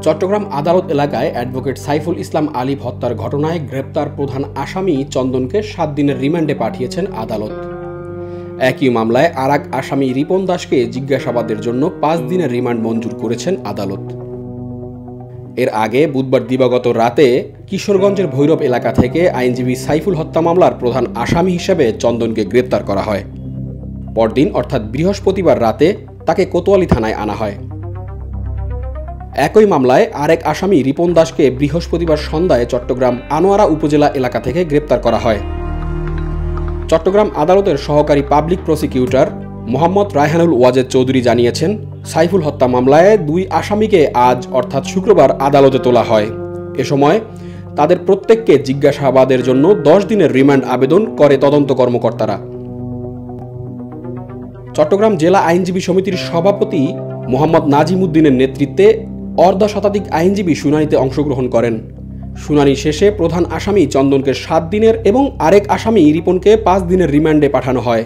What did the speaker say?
চট্টগ্রাম আদালত এলাকায় অ্যাডভোকেট সাইফুল ইসলাম আলিফ হত্যার ঘটনায় গ্রেপ্তার প্রধান আসামি চন্দনকে 7 দিনের রিমান্ডে পাঠিয়েছেন আদালত। একই মামলায় আরেক আসামি রিপন দাসকে জিজ্ঞাসাবাদের জন্য 5 দিনের রিমান্ড মঞ্জুর করেছেন আদালত। এর আগে বুধবার দিবাগত রাতে কিশোরগঞ্জের ভৈরব এলাকা থেকে আইনজীবী সাইফুল হত্যা মামলার প্রধান আসামি হিসেবে চন্দনকে গ্রেপ্তার করা হয়। পরদিন অর্থাৎ বৃহস্পতিবার রাতে তাকে কোতোয়ালি থানায় আনা হয়। একই মামলায় আরেক আসামি রিপন দাসকে বৃহস্পতিবার সন্ধ্যায় চট্টগ্রাম আনোয়ারা উপজেলা এলাকা থেকে গ্রেপ্তার করা হয়। চট্টগ্রাম আদালতের সহকারী পাবলিক প্রসিকিউটর মোহাম্মদ রায়হানুল ওয়াজেদ চৌধুরী জানিয়েছেন, সাইফুল হত্যা মামলায় 2 আসামিকে আজ অর্থাৎ শুক্রবার আদালতে তোলা হয়। এ সময় তাদের প্রত্যেককে জিজ্ঞাসাবাদের জন্য 10 দিনের রিমান্ড আবেদন করে তদন্ত কর্মকর্তারা। চট্টগ্রাম জেলা আইনজীবী সমিতির সভাপতি মোহাম্মদ নাজিম উদ্দিনের নেতৃত্বে অর্ধশতাধিক আইনজীবী শুনানিতে অংশগ্রহণ করেন। শুনানি শেষে প্রধান আসামি চন্দনকে 7 দিনের এবং আরেক আসামি রিপনকে 5 দিনের রিমান্ডে পাঠানো হয়।